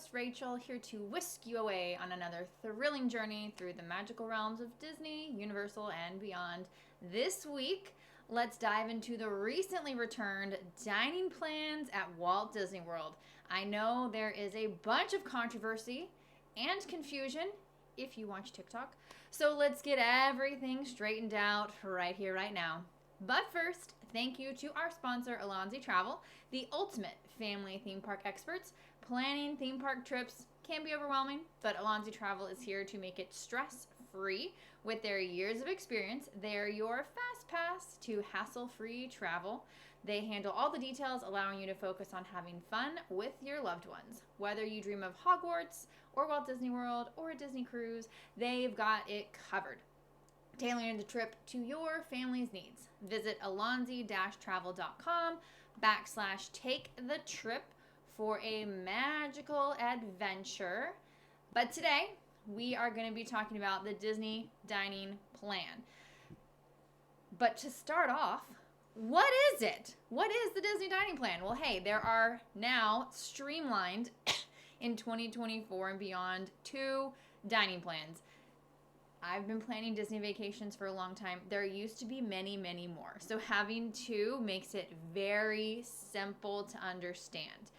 host, Rachel, here to whisk you away on another thrilling journey through the magical realms of Disney, Universal, and beyond. This week, let's dive into the recently returned dining plans at Walt Disney World. I know there is a bunch of controversy and confusion if you watch TikTok, so let's get everything straightened out right here, right now. But first, thank you to our sponsor, Alonzi Travel, the ultimate family theme park experts. Planning theme park trips can be overwhelming, but Alonzi Travel is here to make it stress-free. With their years of experience, they're your fast pass to hassle-free travel. They handle all the details, allowing you to focus on having fun with your loved ones. Whether you dream of Hogwarts or Walt Disney World or a Disney cruise, they've got it covered, tailoring the trip to your family's needs. Visit alonzi-travel.com/take-the-trip for a magical adventure. But today, we are going to be talking about the Disney dining plan. But to start off, what is it? What is the Disney dining plan? Well, hey, there are now streamlined in 2024 and beyond 2 dining plans. I've been planning Disney vacations for a long time. There used to be many, many more. So having 2 makes it very simple to understand.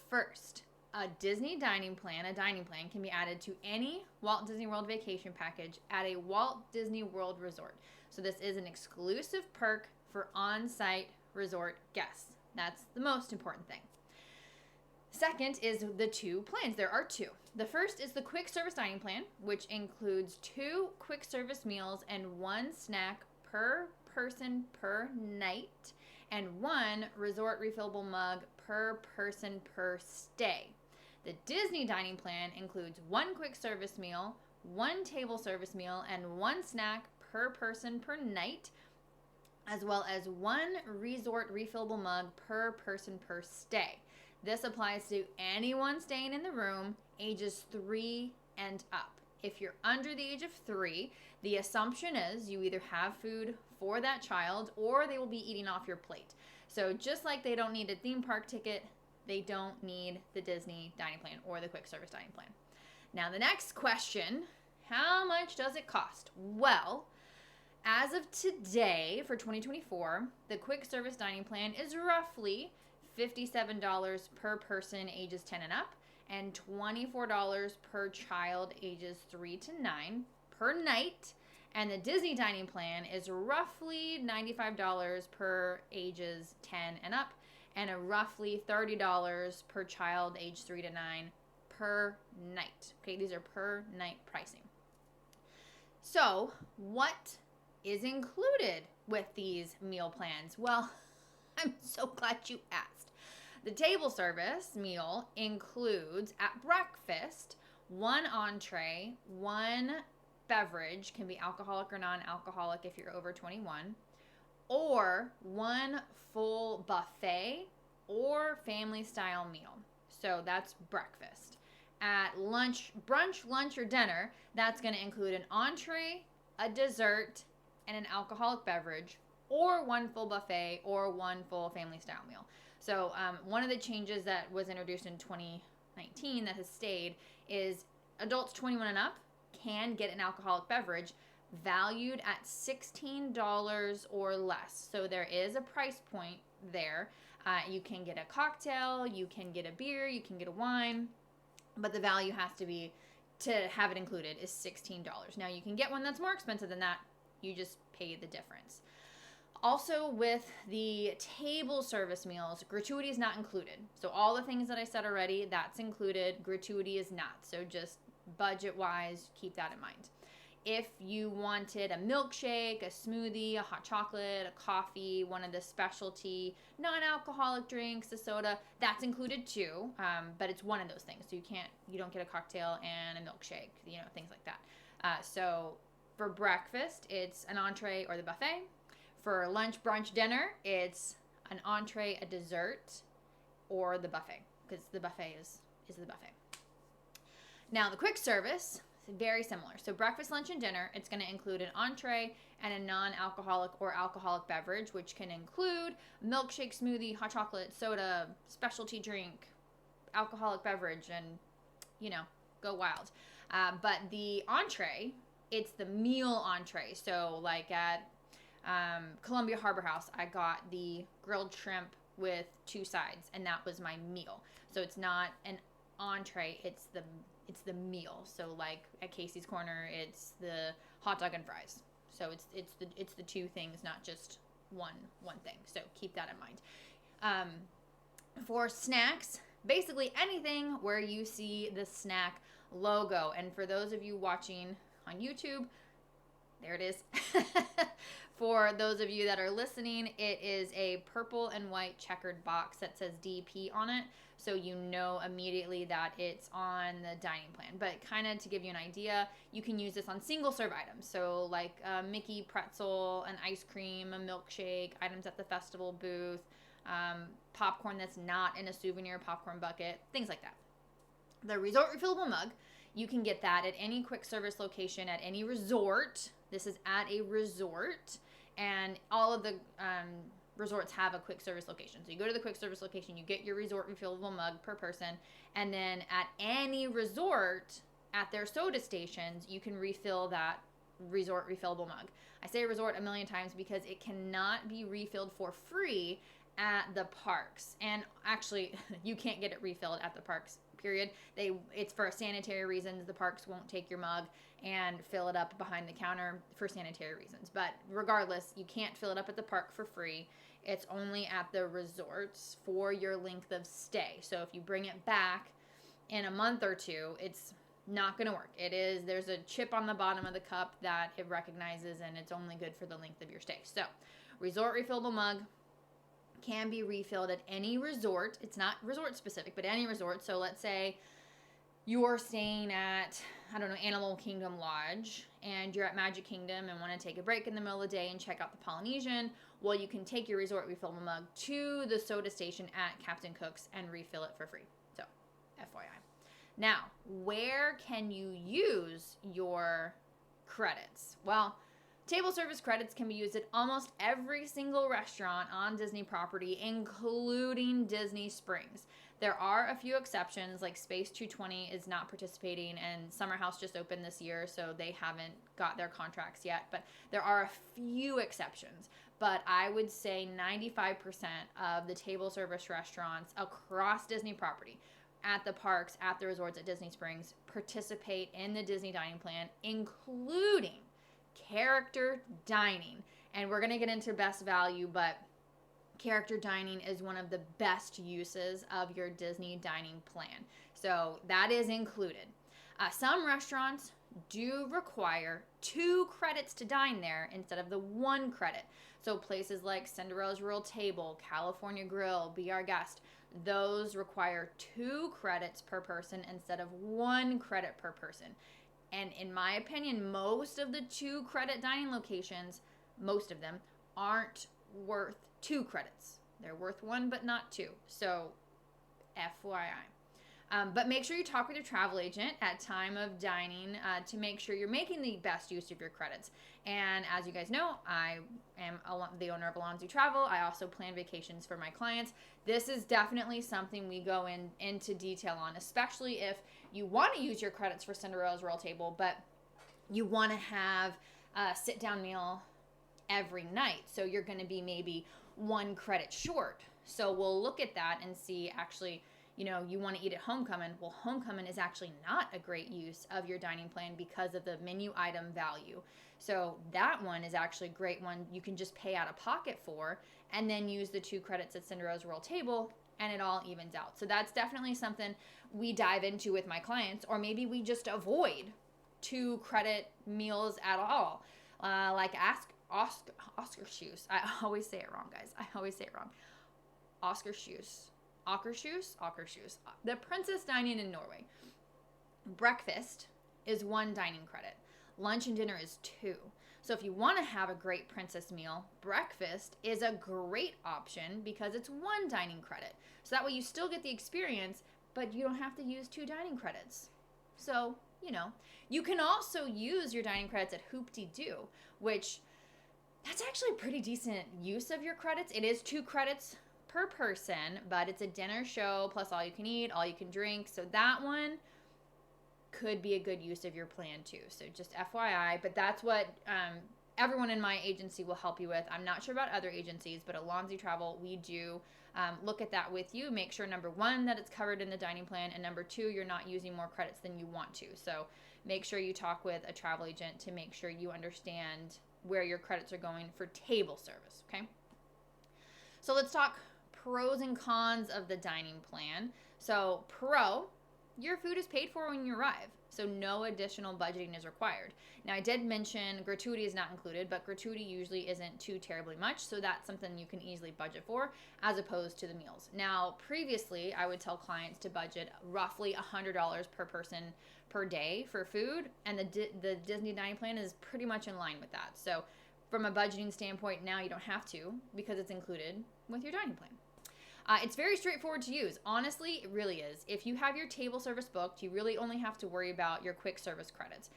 First, a Disney dining plan can be added to any Walt Disney World vacation package at a Walt Disney World resort. So this is an exclusive perk for on-site resort guests. That's the most important thing. Second is the 2 plans. There are 2. The first is the quick service dining plan, which includes 2 quick service meals and 1 snack per person per night, and 1 resort refillable mug per person per stay. The Disney dining plan includes 1 quick service meal, 1 table service meal, and 1 snack per person per night, as well as 1 resort refillable mug per person per stay. This applies to anyone staying in the room ages 3 and up. If you're under the age of 3, the assumption is you either have food for that child or they will be eating off your plate. So just like they don't need a theme park ticket, they don't need the Disney dining plan or the quick service dining plan. Now the next question, how much does it cost? Well, as of today for 2024, the quick service dining plan is roughly $57 per person ages 10 and up and $24 per child ages 3 to 9 per night. And the Disney dining plan is roughly $95 per ages 10 and up and a roughly $30 per child age 3 to 9 per night. Okay, these are per night pricing. So, what is included with these meal plans? Well, I'm so glad you asked. The table service meal includes, at breakfast, 1 entree, 1 beverage, can be alcoholic or non-alcoholic if you're over 21, or 1 full buffet or family-style meal. So that's breakfast. At lunch, brunch, lunch, or dinner, that's going to include an entree, a dessert, and an alcoholic beverage, or 1 full buffet or 1 full family-style meal. So one of the changes that was introduced in 2019 that has stayed is adults 21 and up can get an alcoholic beverage valued at $16 or less. So there is a price point there. You can get a cocktail, you can get a beer, you can get a wine, but the value has to be, to have it included, is $16. Now you can get one that's more expensive than that. You just pay the difference. Also, with the table service meals, gratuity is not included. So all the things that I said already, that's included. Gratuity is not. So just budget-wise, keep that in mind. If you wanted a milkshake, a smoothie, a hot chocolate, a coffee, one of the specialty non-alcoholic drinks, a soda, that's included too. But it's one of those things. So you don't get a cocktail and a milkshake, things like that. So for breakfast, it's an entree or the buffet. For lunch, brunch, dinner, it's an entree, a dessert, or the buffet, because the buffet is the buffet. Now, the quick service, very similar. So breakfast, lunch, and dinner, it's going to include an entree and a non-alcoholic or alcoholic beverage, which can include milkshake, smoothie, hot chocolate, soda, specialty drink, alcoholic beverage and, go wild. But the entree, it's the meal entree. So like at Columbia Harbor House, I got the grilled shrimp with 2 sides, and that was my meal. So it's not an entree, it's the meal. So like at Casey's Corner, it's the hot dog and fries. So it's the 2 things, not just one thing. So keep that in mind. For snacks, basically anything where you see the snack logo. And for those of you watching on YouTube, there it is. For those of you that are listening, it is a purple and white checkered box that says DP on it. So you know immediately that it's on the dining plan. But kind of to give you an idea, you can use this on single serve items. So like a Mickey pretzel, an ice cream, a milkshake, items at the festival booth, popcorn that's not in a souvenir popcorn bucket, things like that. The resort refillable mug, you can get that at any quick service location at any resort. This is at a resort, and all of the resorts have a quick service location. So you go to the quick service location, you get your resort refillable mug per person, and then at any resort, at their soda stations, you can refill that resort refillable mug. I say resort a million times because it cannot be refilled for free at the parks. And actually, you can't get it refilled at the parks, period. It's for sanitary reasons. The parks won't take your mug and fill it up behind the counter for sanitary reasons. But regardless, you can't fill it up at the park for free. It's only at the resorts for your length of stay. So if you bring it back in a month or 2, it's not going to work. There's a chip on the bottom of the cup that it recognizes, and it's only good for the length of your stay. So resort refillable mug can be refilled at any resort. It's not resort specific, but any resort. So let's say you're staying at, Animal Kingdom Lodge, and you're at Magic Kingdom and want to take a break in the middle of the day and check out the Polynesian. Well, you can take your resort refillable mug to the soda station at Captain Cook's and refill it for free. So, FYI. Now, where can you use your credits? Well, table service credits can be used at almost every single restaurant on Disney property, including Disney Springs. There are a few exceptions, like Space 220 is not participating, and Summer House just opened this year, so they haven't got their contracts yet. But there are a few exceptions. But I would say 95% of the table service restaurants across Disney property, at the parks, at the resorts, at Disney Springs, participate in the Disney dining plan, including character dining. And we're going to get into best value, but character dining is one of the best uses of your Disney dining plan. So that is included. Some restaurants do require 2 credits to dine there instead of the 1 credit. So places like Cinderella's Royal Table, California Grill, Be Our Guest, those require 2 credits per person instead of 1 credit per person. And in my opinion, most of the 2 credit dining locations, most of them, aren't worth 2 credits. They're worth 1, but not 2. So, FYI. But make sure you talk with your travel agent at time of dining to make sure you're making the best use of your credits. And as you guys know, I am the owner of Alonzi Travel. I also plan vacations for my clients. This is definitely something we go into detail on, especially if you want to use your credits for Cinderella's Royal Table, but you want to have a sit-down meal every night. So you're going to be maybe 1 credit short. So we'll look at that and see, actually, you want to eat at Homecoming. Well, Homecoming is actually not a great use of your dining plan because of the menu item value. So that one is actually a great one you can just pay out of pocket for and then use the 2 credits at Cinderella's Royal Table, and it all evens out. So that's definitely something we dive into with my clients, or maybe we just avoid 2 credit meals at all. Like Oscar shoes. I always say it wrong, guys. I always say it wrong. Oscar shoes. The Princess Dining in Norway. Breakfast is 1 dining credit. Lunch and dinner is 2. So if you want to have a great princess meal, breakfast is a great option because it's 1 dining credit. So that way you still get the experience, but you don't have to use 2 dining credits. So, you can also use your dining credits at Hoop-Dee-Doo, which that's actually a pretty decent use of your credits. It is 2 credits per person, but it's a dinner show plus all you can eat, all you can drink. So that one could be a good use of your plan too. So just FYI, but that's what everyone in my agency will help you with. I'm not sure about other agencies, but at Lonzy Travel, we do look at that with you. Make sure, number one, that it's covered in the dining plan, and number two, you're not using more credits than you want to. So make sure you talk with a travel agent to make sure you understand where your credits are going for table service, okay? So let's talk pros and cons of the dining plan. So pro, your food is paid for when you arrive, so no additional budgeting is required. Now, I did mention gratuity is not included, but gratuity usually isn't too terribly much, so that's something you can easily budget for as opposed to the meals. Now, previously, I would tell clients to budget roughly $100 per person per day for food, and the Disney dining plan is pretty much in line with that. So from a budgeting standpoint, now you don't have to because it's included with your dining plan. It's very straightforward to use. Honestly, it really is. If you have your table service booked, you really only have to worry about your quick service credits.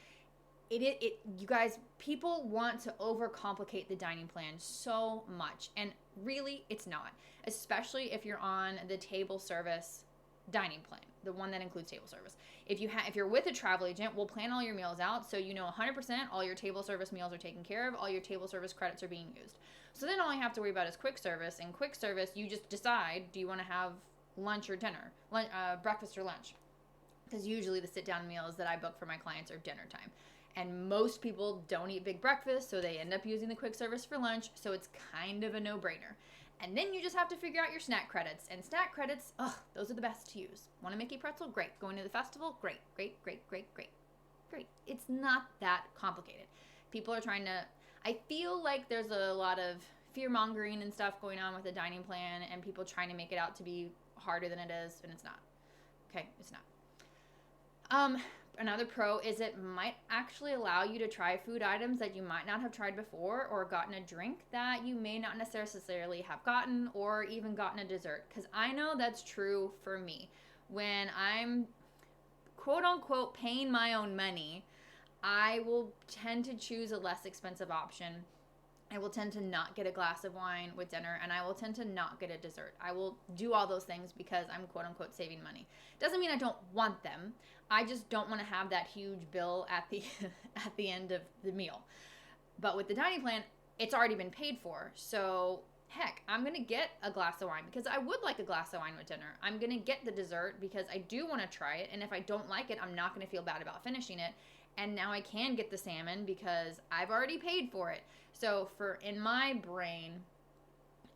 You guys, people want to overcomplicate the dining plan so much, and really, it's not. Especially if you're on the table service dining plan, the one that includes table service. If you're with a travel agent, we'll plan all your meals out so you know 100% all your table service meals are taken care of, all your table service credits are being used. So then all you have to worry about is quick service. And quick service, you just decide, do you want to have lunch or dinner, breakfast or lunch? Because usually the sit-down meals that I book for my clients are dinner time. And most people don't eat big breakfast, so they end up using the quick service for lunch. So it's kind of a no-brainer. And then you just have to figure out your snack credits. And snack credits, those are the best to use. Want a Mickey pretzel? Great. Going to the festival? Great, great, great, great, great. Great. It's not that complicated. People are trying to, I feel like there's a lot of fear-mongering and stuff going on with the dining plan and people trying to make it out to be harder than it is, and it's not. Okay, it's not. Another pro is it might actually allow you to try food items that you might not have tried before, or gotten a drink that you may not necessarily have gotten, or even gotten a dessert. Because I know that's true for me. When I'm quote unquote paying my own money, I will tend to choose a less expensive option. I will tend to not get a glass of wine with dinner, and I will tend to not get a dessert. I will do all those things because I'm quote unquote saving money. Doesn't mean I don't want them. I just don't want to have that huge bill at the end of the meal. But with the dining plan, it's already been paid for. So heck, I'm going to get a glass of wine because I would like a glass of wine with dinner. I'm going to get the dessert because I do want to try it. And if I don't like it, I'm not going to feel bad about finishing it. And now I can get the salmon because I've already paid for it. So in my brain,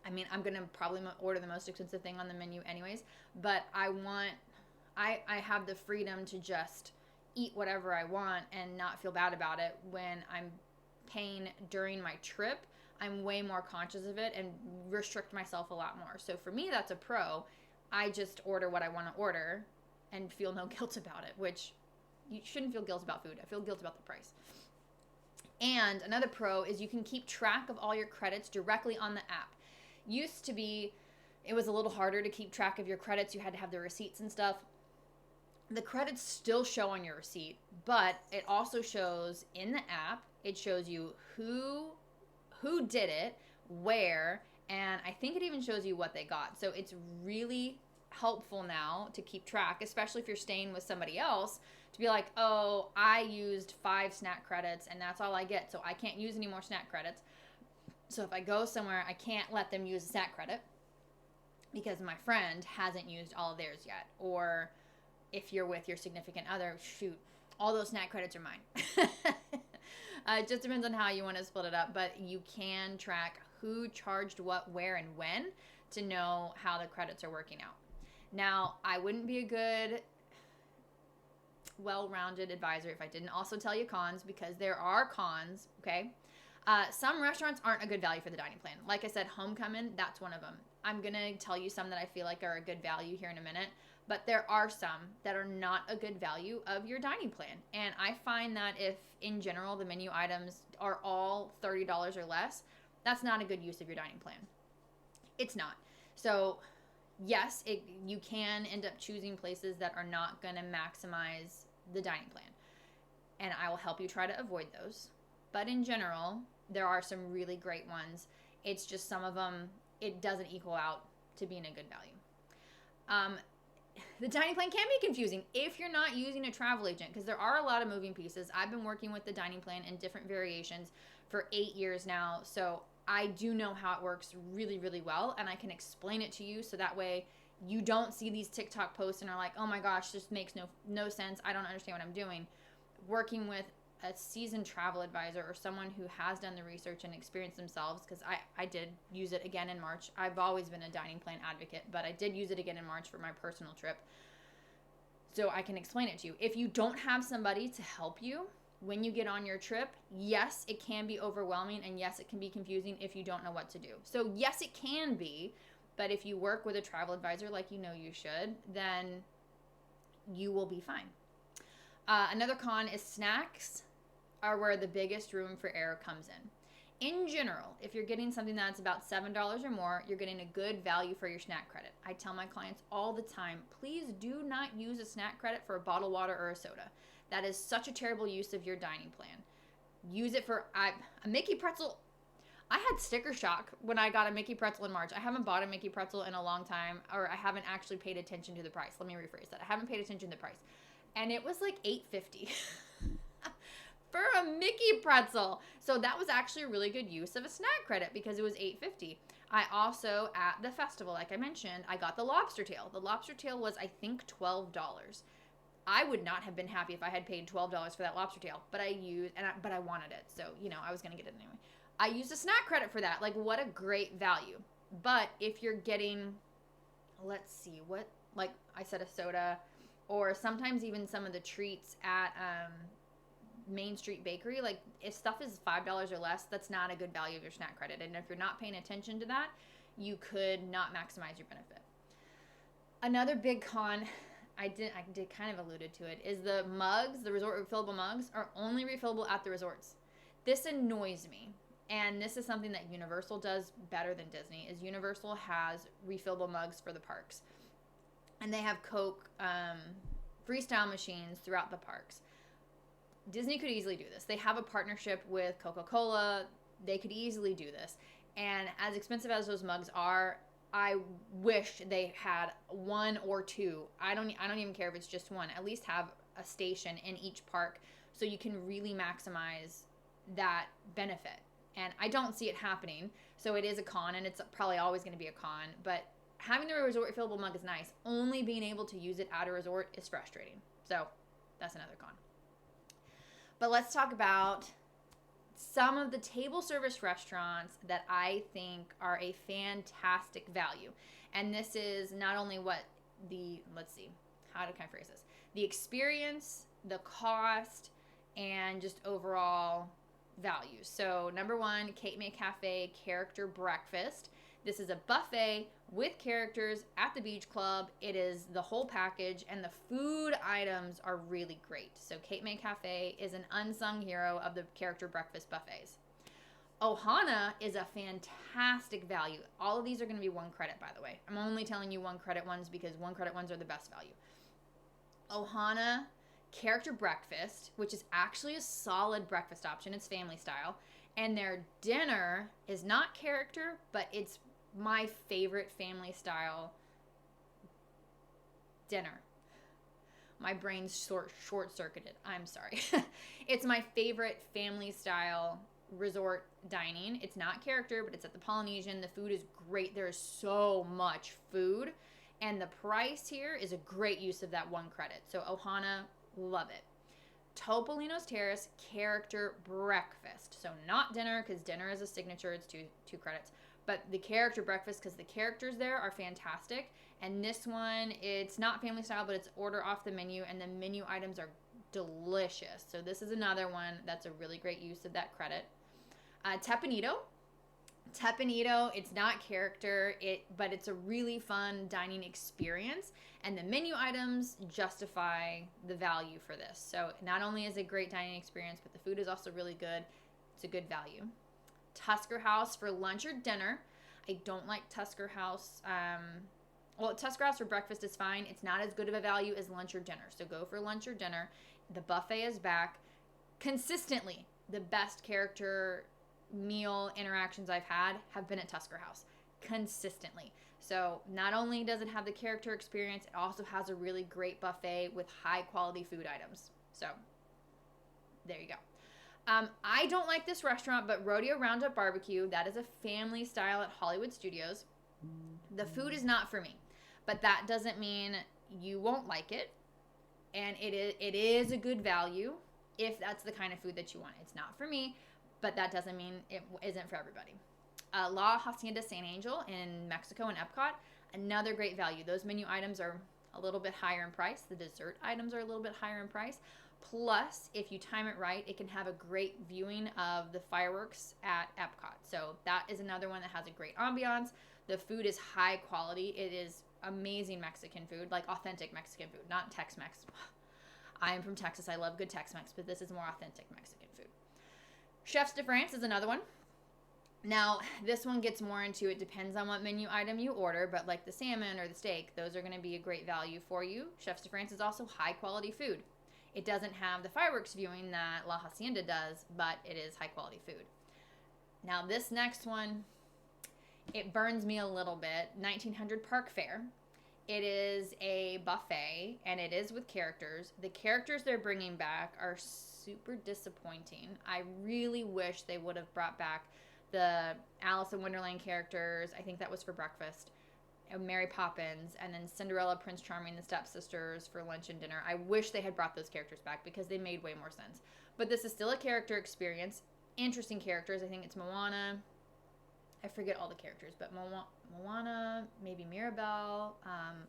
I mean, I'm going to probably order the most expensive thing on the menu anyways, but I have the freedom to just eat whatever I want and not feel bad about it. When I'm paying during my trip, I'm way more conscious of it and restrict myself a lot more. So for me, that's a pro. I just order what I want to order and feel no guilt about it, which you shouldn't feel guilt about food. I feel guilt about the price. And another pro is you can keep track of all your credits directly on the app. Used to be, it was a little harder to keep track of your credits. You had to have the receipts and stuff. The credits still show on your receipt, but it also shows in the app. It shows you who did it, where, and I think it even shows you what they got. So it's really helpful now to keep track, especially if you're staying with somebody else, to be like, oh, I used 5 snack credits and that's all I get, so I can't use any more snack credits. So if I go somewhere, I can't let them use a snack credit because my friend hasn't used all of theirs yet. Or if you're with your significant other, shoot, all those snack credits are mine. It just depends on how you want to split it up, but you can track who charged what, where, and when to know how the credits are working out. Now, I wouldn't be a good, well-rounded advisor if I didn't also tell you cons, because there are cons, okay? Some restaurants aren't a good value for the dining plan. Like I said, Homecoming, that's one of them. I'm going to tell you some that I feel like are a good value here in a minute, but there are some that are not a good value of your dining plan. And I find that if, in general, the menu items are all $30 or less, that's not a good use of your dining plan. It's not. So yes, you can end up choosing places that are not going to maximize the dining plan. And I will help you try to avoid those. But in general, there are some really great ones. It's just some of them, it doesn't equal out to being a good value. The dining plan can be confusing if you're not using a travel agent, because there are a lot of moving pieces. I've been working with the dining plan in different variations for 8 years now, so I do know how it works really, really well, and I can explain it to you so that way you don't see these TikTok posts and are like, oh my gosh, this makes no sense. I don't understand what I'm doing. Working with a seasoned travel advisor or someone who has done the research and experienced themselves, because I did use it again in March. I've always been a dining plan advocate, but I did use it again in March for my personal trip. So I can explain it to you. If you don't have somebody to help you when you get on your trip, yes, it can be overwhelming, and yes, it can be confusing if you don't know what to do. So yes, it can be, but if you work with a travel advisor like you know you should, then you will be fine. Another con is snacks are where the biggest room for error comes in. In general, if you're getting something that's about $7 or more, you're getting a good value for your snack credit. I tell my clients all the time, please do not use a snack credit for a bottled water or a soda. That is such a terrible use of your dining plan. Use it for a Mickey pretzel. I had sticker shock when I got a Mickey pretzel in March. I haven't bought a Mickey pretzel in a long time, or I haven't actually paid attention to the price. Let me rephrase that. I haven't paid attention to the price. And it was like $8.50 for a Mickey pretzel. So that was actually a really good use of a snack credit because it was $8.50. I also, at the festival, like I mentioned, I got the lobster tail. The lobster tail was, I think, $12. I would not have been happy if I had paid $12 for that lobster tail, but I wanted it. So, I was going to get it anyway. I used a snack credit for that. Like, what a great value. But if you're getting, let's see, like I said, a soda, or sometimes even some of the treats at Main Street Bakery, like if stuff is $5 or less, that's not a good value of your snack credit. And if you're not paying attention to that, you could not maximize your benefit. Another big con, I did kind of alluded to it, is the mugs, the resort refillable mugs, are only refillable at the resorts. This annoys me. And this is something that Universal does better than Disney, is Universal has refillable mugs for the parks. And they have Coke freestyle machines throughout the parks. Disney could easily do this. They have a partnership with Coca-Cola. They could easily do this. And as expensive as those mugs are, I wish they had one or two. I don't even care if it's just one. At least have a station in each park so you can really maximize that benefit. And I don't see it happening. So it is a con, and it's probably always going to be a con. But having the resort refillable mug is nice. Only being able to use it at a resort is frustrating. So that's another con. But let's talk about some of the table service restaurants that I think are a fantastic value. And this is not only what let's see, how can I phrase this? The experience, the cost, and just overall value. So number one, Cape May Cafe Character Breakfast. This is a buffet with characters at the beach club. It is the whole package, and the food items are really great. So Cape May Cafe is an unsung hero of the character breakfast buffets. Ohana is a fantastic value. All of these are going to be one credit, by the way. I'm only telling you one credit ones because one credit ones are the best value. Ohana Character Breakfast, which is actually a solid breakfast option. It's family style. And their dinner is not character, but it's my favorite family style dinner. My brain's short-circuited. I'm sorry. It's my favorite family style resort dining. It's not character, but it's at the Polynesian. The food is great. There is so much food. And the price here is a great use of that one credit. So Ohana, love it. Topolino's Terrace Character Breakfast. So not dinner, because dinner is a signature. It's two credits. But the character breakfast, because the characters there are fantastic. And this one, it's not family style, but it's order off the menu. And the menu items are delicious. So this is another one that's a really great use of that credit. Tepanito. Tepanito, it's not character, but it's a really fun dining experience. And the menu items justify the value for this. So not only is it a great dining experience, but the food is also really good. It's a good value. Tusker House for lunch or dinner. I don't like Tusker House. Tusker House for breakfast is fine. It's not as good of a value as lunch or dinner. So go for lunch or dinner. The buffet is back. Consistently, the best character meal interactions I've had have been at Tusker House. consistently. So not only does it have the character experience, it also has a really great buffet with high quality food items. So there you go. I don't like this restaurant, but Rodeo Roundup Barbecue, that is a family style at Hollywood Studios. The food is not for me, but that doesn't mean you won't like it. And it is a good value if that's the kind of food that you want. It's not for me, but that doesn't mean it isn't for everybody. La Hacienda San Angel in Mexico and Epcot, another great value. Those menu items are a little bit higher in price. The dessert items are a little bit higher in price. Plus, if you time it right, it can have a great viewing of the fireworks at Epcot. So that is another one that has a great ambiance. The food is high quality. It is amazing Mexican food, like authentic Mexican food, not Tex-Mex. I am from Texas. I love good Tex-Mex, but this is more authentic Mexican food. Chefs de France is another one. Now, this one gets more into, it depends on what menu item you order, but like the salmon or the steak, those are going to be a great value for you. Chefs de France is also high quality food. It doesn't have the fireworks viewing that La Hacienda does, but it is high quality food. Now, this next one, it burns me a little bit. 1900 Park Fair. It is a buffet, and it is with characters. The characters they're bringing back are super disappointing. I really wish they would have brought back the Alice in Wonderland characters. I think that was for breakfast. Mary Poppins, and then Cinderella, Prince Charming, the stepsisters for lunch and dinner. I wish they had brought those characters back because they made way more sense. But this is still a character experience. Interesting characters. I think it's Moana. I forget all the characters, but Moana, maybe Mirabelle,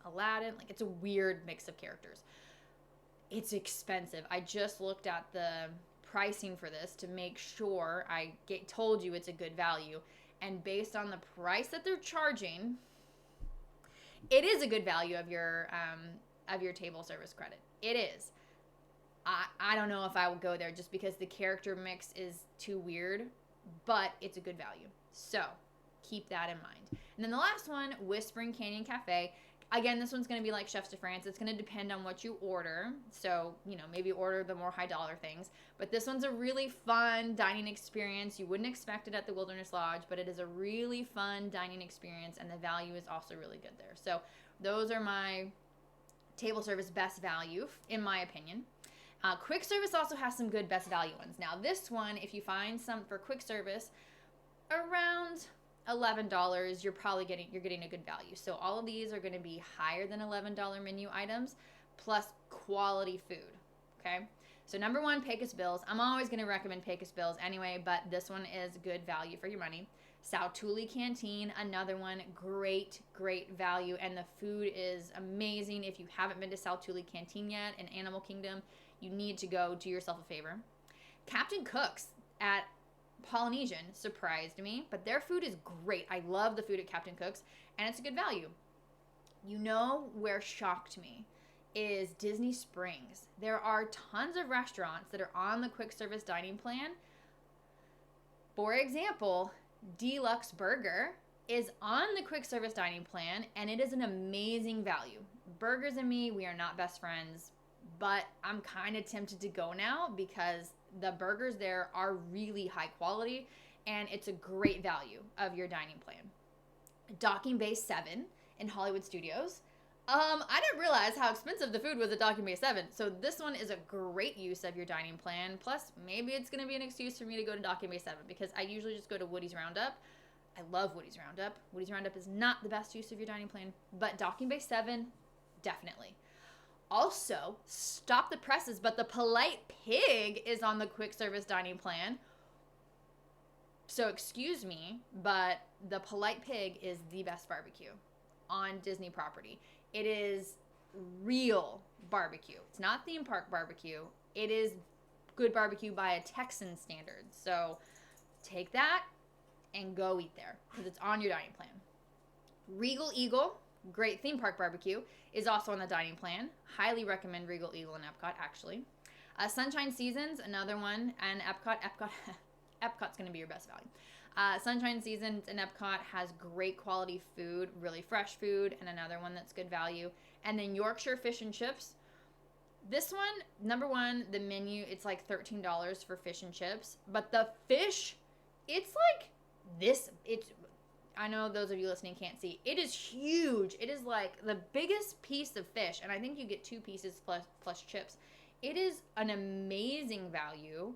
Aladdin. Like, it's a weird mix of characters. It's expensive. I just looked at the pricing for this to make sure I told you it's a good value. And based on the price that they're charging, it is a good value of your table service credit. It is. I don't know if I will go there just because the character mix is too weird, but it's a good value. So keep that in mind. And then the last one, Whispering Canyon Cafe. Again, this one's going to be like Chefs de France. It's going to depend on what you order. So, maybe order the more high dollar things. But this one's a really fun dining experience. You wouldn't expect it at the Wilderness Lodge, but it is a really fun dining experience, and the value is also really good there. So those are my table service best value, in my opinion. Quick service also has some good best value ones. Now, this one, if you find some for quick service, around $11, you're getting a good value. So all of these are going to be higher than $11 menu items plus quality food. Okay. So number one, Pecos Bills. I'm always going to recommend Pecos Bills anyway, but this one is good value for your money. Sao Tule Canteen, another one, great value, and the food is amazing. If you haven't been to Sao Tule Canteen yet in Animal Kingdom, you need to go. Do yourself a favor. Captain Cook's at Polynesian surprised me, but their food is great. I love the food at Captain Cook's, and it's a good value. Where shocked me is Disney Springs. There are tons of restaurants that are on the quick service dining plan. For example, Deluxe Burger is on the quick service dining plan, and it is an amazing value. Burgers and me, we are not best friends, but I'm kind of tempted to go now because the burgers there are really high quality, and it's a great value of your dining plan. Docking Bay 7 in Hollywood Studios. I didn't realize how expensive the food was at Docking Bay 7, so this one is a great use of your dining plan. Plus, maybe it's going to be an excuse for me to go to Docking Bay 7 because I usually just go to Woody's Roundup. I love Woody's Roundup. Woody's Roundup is not the best use of your dining plan, but Docking Bay 7, definitely. Also, Stop the Presses, but the Polite Pig is on the quick service dining plan. So excuse me, but the Polite Pig is the best barbecue on Disney property. It is real barbecue. It's not theme park barbecue. It is good barbecue by a Texan standard. So take that and go eat there because it's on your dining plan. Regal Eagle, great theme park barbecue, is also on the dining plan. Highly recommend Regal Eagle in Epcot, actually. Sunshine Seasons, another one, and Epcot's going to be your best value. Sunshine Seasons in Epcot has great quality food, really fresh food, and another one that's good value. And then Yorkshire Fish and Chips. This one, number one, the menu, it's like $13 for fish and chips. But the fish, it's like this. It's I know those of you listening can't see. It is huge. It is like the biggest piece of fish, and I think you get 2 pieces plus chips. It is an amazing value.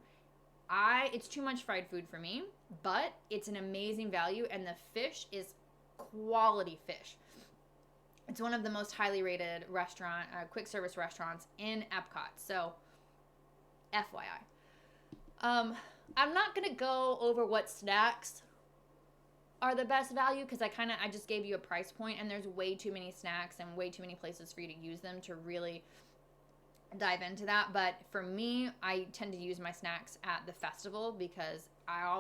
It's too much fried food for me, but it's an amazing value, and the fish is quality fish. It's one of the most highly rated quick service restaurants in Epcot. So, FYI. I'm not gonna go over what snacks are the best value because I just gave you a price point, and there's way too many snacks and way too many places for you to use them to really dive into that. But for me, I tend to use my snacks at the festival because I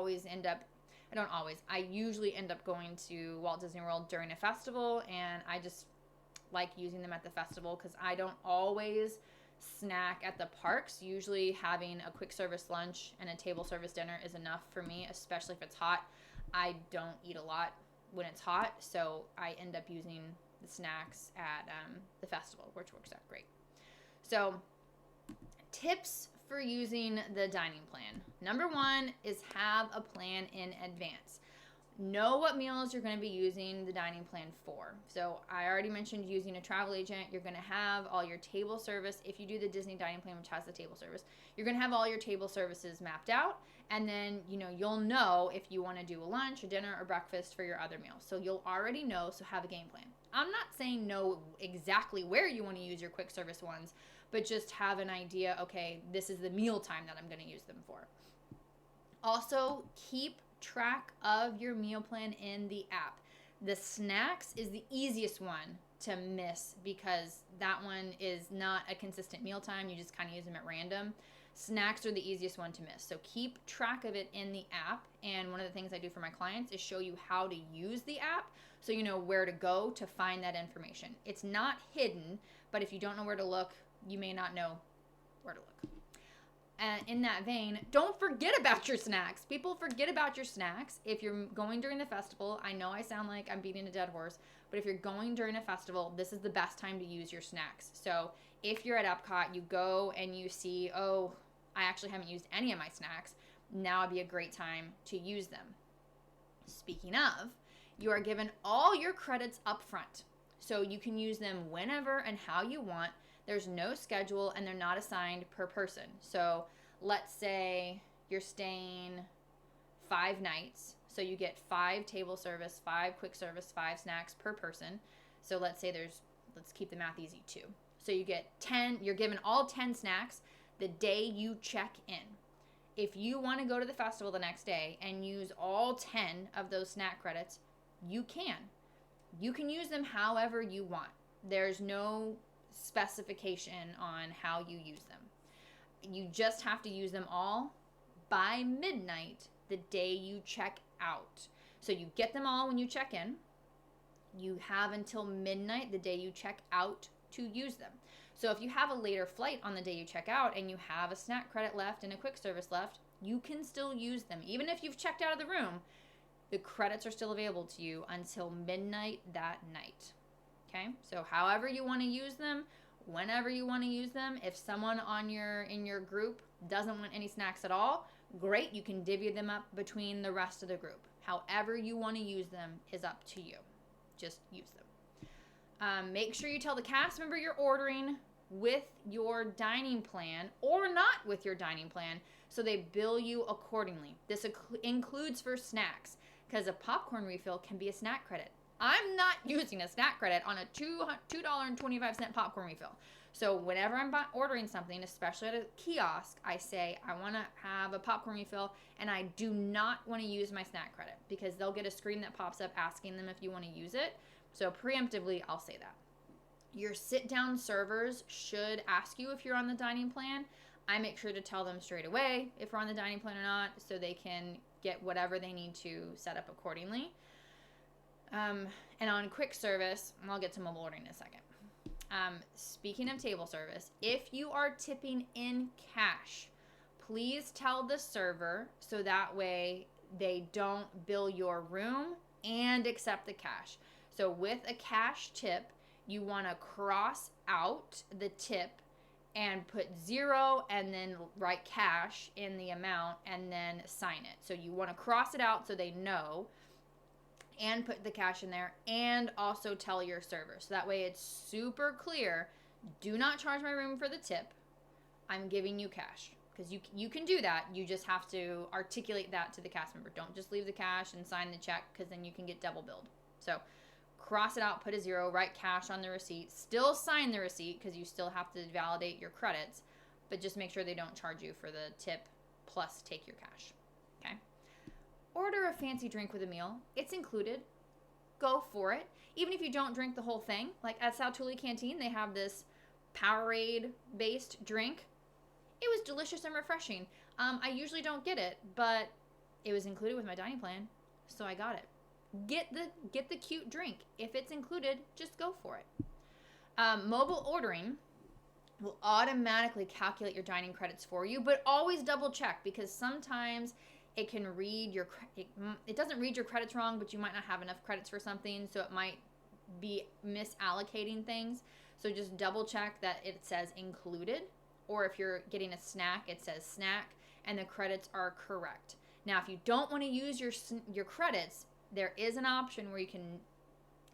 usually end up going to Walt Disney World during a festival, and I just like using them at the festival because I don't always snack at the parks. Usually having a quick service lunch and a table service dinner is enough for me, especially if it's hot. I don't eat a lot when it's hot, so I end up using the snacks at the festival, which works out great. So, tips for using the dining plan. Number 1 is have a plan in advance. Know what meals you're going to be using the dining plan for. So I already mentioned using a travel agent. You're going to have all your table service. If you do the Disney dining plan, which has the table service, you're going to have all your table services mapped out. And then, you'll know if you want to do a lunch, a dinner, or breakfast for your other meals. So you'll already know, so have a game plan. I'm not saying know exactly where you want to use your quick service ones, but just have an idea, okay, this is the meal time that I'm going to use them for. Also, keep track of your meal plan in the app. The snacks is the easiest one to miss because that one is not a consistent meal time. You just kind of use them at random. Snacks are the easiest one to miss. So keep track of it in the app. And one of the things I do for my clients is show you how to use the app so you know where to go to find that information. It's not hidden, but if you don't know where to look, you may not know where to look. And in that vein, don't forget about your snacks. People forget about your snacks. If you're going during the festival, I know I sound like I'm beating a dead horse, but if you're going during a festival, this is the best time to use your snacks. So if you're at Epcot, you go and you see, oh, I actually haven't used any of my snacks. Now would be a great time to use them. Speaking of, you are given all your credits up front. So you can use them whenever and how you want. There's no schedule, and they're not assigned per person. So let's say you're staying 5 nights. So you get 5 table service, 5 quick service, 5 snacks per person. So let's say let's keep the math easy, 2. So you get 10, you're given all 10 snacks the day you check in. If you want to go to the festival the next day and use all 10 of those snack credits, you can. You can use them however you want. There's no specification on how you use them. You just have to use them all by midnight the day you check out. So you get them all when you check in. You have until midnight the day you check out to use them. So if you have a later flight on the day you check out and you have a snack credit left and a quick service left, you can still use them. Even if you've checked out of the room, the credits are still available to you until midnight that night. Okay, so however you want to use them, whenever you want to use them. If someone in your group doesn't want any snacks at all, great, you can divvy them up between the rest of the group. However you want to use them is up to you. Just use them. Make sure you tell the cast member you're ordering with your dining plan or not with your dining plan so they bill you accordingly. This includes for snacks because a popcorn refill can be a snack credit. I'm not using a snack credit on a $2.25 popcorn refill. So whenever I'm ordering something, especially at a kiosk, I say I want to have a popcorn refill and I do not want to use my snack credit because they'll get a screen that pops up asking them if you want to use it. So preemptively, I'll say that. Your sit-down servers should ask you if you're on the dining plan. I make sure to tell them straight away if we're on the dining plan or not so they can get whatever they need to set up accordingly. And on quick service, and I'll get to mobile ordering in a second. Speaking of table service, if you are tipping in cash, please tell the server so that way they don't bill your room and accept the cash. So with a cash tip, you want to cross out the tip and put 0 and then write cash in the amount and then sign it. So you want to cross it out so they know. and put the cash in there, and also tell your server. So that way it's super clear. Do not charge my room for the tip. I'm giving you cash. Because you can do that. You just have to articulate that to the cast member. Don't just leave the cash and sign the check, because then you can get double billed. So cross it out, put a 0, write cash on the receipt. Still sign the receipt, because you still have to validate your credits. But just make sure they don't charge you for the tip plus take your cash. Okay? Order a fancy drink with a meal. It's included. Go for it. Even if you don't drink the whole thing. Like at Saltuli Canteen, they have this Powerade-based drink. It was delicious and refreshing. I usually don't get it, but it was included with my dining plan, so I got it. Get the cute drink. If it's included, just go for it. Mobile ordering will automatically calculate your dining credits for you, but always double check, because sometimes it can read it doesn't read your credits wrong, but you might not have enough credits for something, so it might be misallocating things. So just double check that it says included. Or if you're getting a snack, it says snack, and the credits are correct. Now, if you don't want to use your credits, there is an option where you can,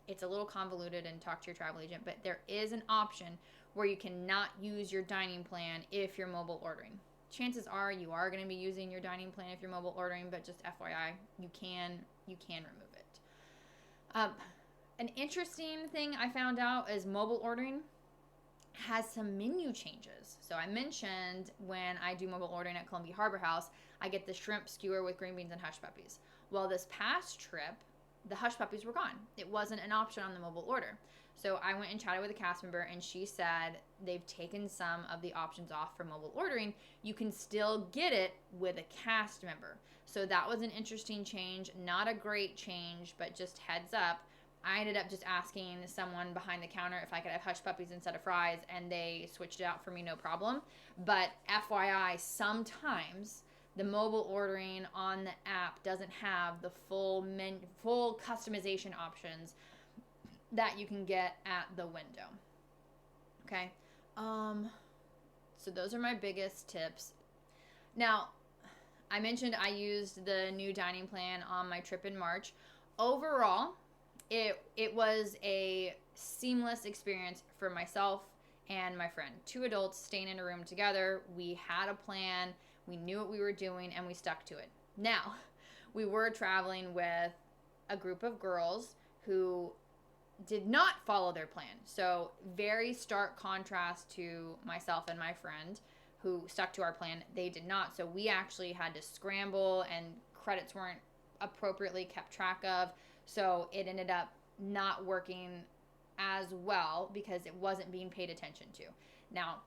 it's a little convoluted, and talk to your travel agent, but there is an option where you cannot use your dining plan if you're mobile ordering. Chances are you are going to be using your dining plan if you're mobile ordering, but just FYI, you can remove it. An interesting thing I found out is mobile ordering has some menu changes. So I mentioned when I do mobile ordering at Columbia Harbor House, I get the shrimp skewer with green beans and hush puppies. Well, this past trip, the hush puppies were gone. It wasn't an option on the mobile order. So I went and chatted with a cast member, and she said they've taken some of the options off for mobile ordering. You can still get it with a cast member. So that was an interesting change. Not a great change, but just heads up. I ended up just asking someone behind the counter if I could have hush puppies instead of fries, and they switched it out for me, no problem. But FYI, sometimes the mobile ordering on the app doesn't have the full customization options that you can get at the window. Okay? So those are my biggest tips. Now, I mentioned I used the new dining plan on my trip in March. Overall, it was a seamless experience for myself and my friend. 2 adults staying in a room together. We had a plan. We knew what we were doing, and we stuck to it. Now, we were traveling with a group of girls who did not follow their plan. So very stark contrast to myself and my friend who stuck to our plan. They did not. So we actually had to scramble, and credits weren't appropriately kept track of. So it ended up not working as well because it wasn't being paid attention to. Now,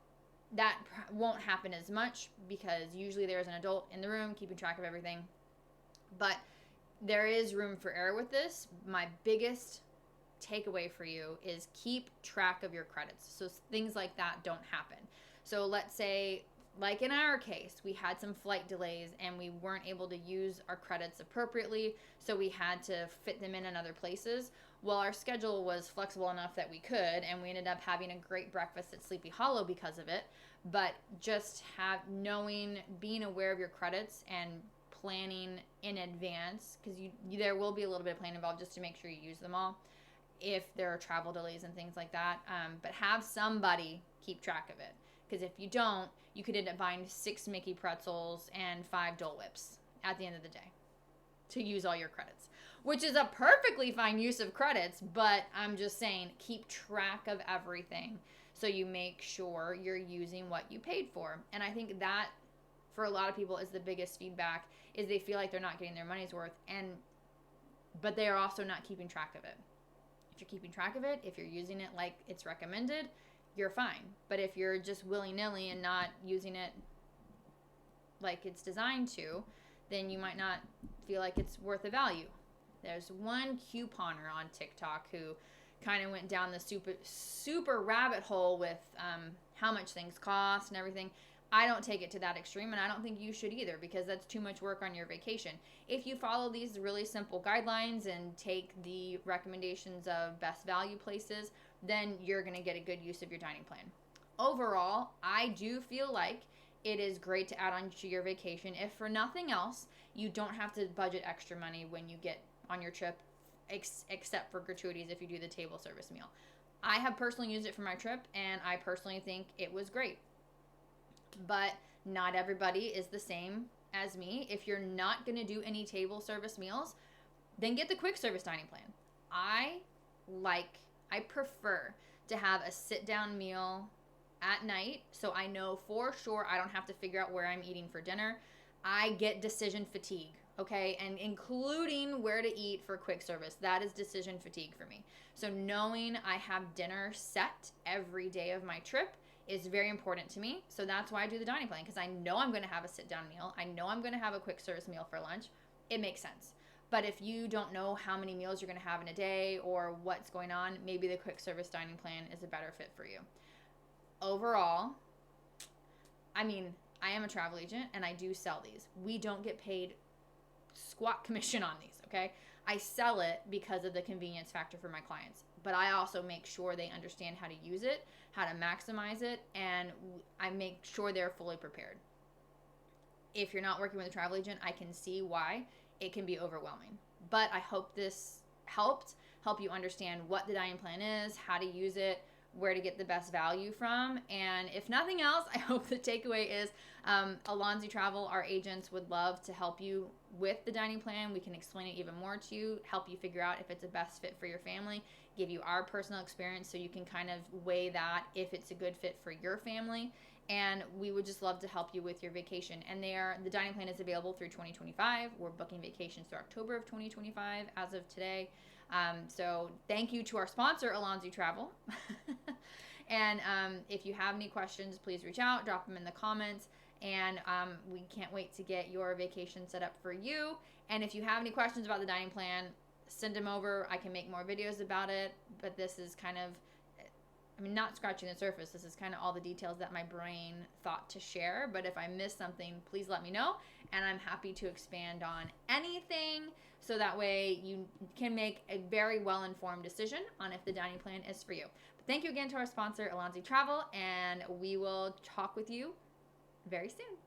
that won't happen as much because usually there's an adult in the room keeping track of everything. But there is room for error with this. My biggest takeaway for you is keep track of your credits so things like that don't happen. So let's say, like in our case, we had some flight delays and we weren't able to use our credits appropriately, so we had to fit them in other places. Well, our schedule was flexible enough that we could, and we ended up having a great breakfast at Sleepy Hollow because of it. But just being aware of your credits and planning in advance, because there will be a little bit of planning involved just to make sure you use them all if there are travel delays and things like that. But have somebody keep track of it, because if you don't, you could end up buying 6 Mickey pretzels and 5 Dole Whips at the end of the day to use all your credits, which is a perfectly fine use of credits. But I'm just saying, keep track of everything so you make sure you're using what you paid for. And I think that for a lot of people is the biggest feedback, is they feel like they're not getting their money's worth, but they are also not keeping track of it. If you're keeping track of it, if you're using it like it's recommended, you're fine. But if you're just willy-nilly and not using it like it's designed to, then you might not feel like it's worth the value. There's one couponer on TikTok who kind of went down the super rabbit hole with how much things cost and everything. I don't take it to that extreme, and I don't think you should either, because that's too much work on your vacation. If you follow these really simple guidelines and take the recommendations of best value places, then you're going to get a good use of your dining plan. Overall, I do feel like it is great to add on to your vacation. If for nothing else, you don't have to budget extra money when you get on your trip except for gratuities if you do the table service meal. I have personally used it for my trip, and I personally think it was great. But not everybody is the same as me. If you're not going to do any table service meals, then get the quick service dining plan. I prefer to have a sit-down meal at night, so I know for sure I don't have to figure out where I'm eating for dinner. I get decision fatigue, okay? And including where to eat for quick service, that is decision fatigue for me. So knowing I have dinner set every day of my trip is very important to me. So that's why I do the dining plan, because I know I'm going to have a sit-down meal. I know I'm going to have a quick service meal for lunch. It makes sense. But if you don't know how many meals you're going to have in a day or what's going on, maybe the quick service dining plan is a better fit for you. Overall, I mean, I am a travel agent and I do sell these. We don't get paid squat commission on these, okay? I sell it because of the convenience factor for my clients, but I also make sure they understand how to use it, how to maximize it, and I make sure they're fully prepared. If you're not working with a travel agent, I can see why it can be overwhelming. But I hope this help you understand what the dining plan is, how to use it, where to get the best value from. And if nothing else, I hope the takeaway is Alonzi Travel, our agents, would love to help you with the dining plan. We can explain it even more to you, help you figure out if it's a best fit for your family, give you our personal experience so you can kind of weigh that if it's a good fit for your family. And we would just love to help you with your vacation. And the dining plan is available through 2025. We're booking vacations through October of 2025 as of today. So thank you to our sponsor, Alonzi Travel. And if you have any questions, please reach out, drop them in the comments. And we can't wait to get your vacation set up for you. And if you have any questions about the dining plan, send them over. I can make more videos about it. But this is kind of, not scratching the surface. This is kind of all the details that my brain thought to share. But if I missed something, please let me know. And I'm happy to expand on anything so that way you can make a very well-informed decision on if the dining plan is for you. But thank you again to our sponsor, Alonzi Travel, and we will talk with you very soon.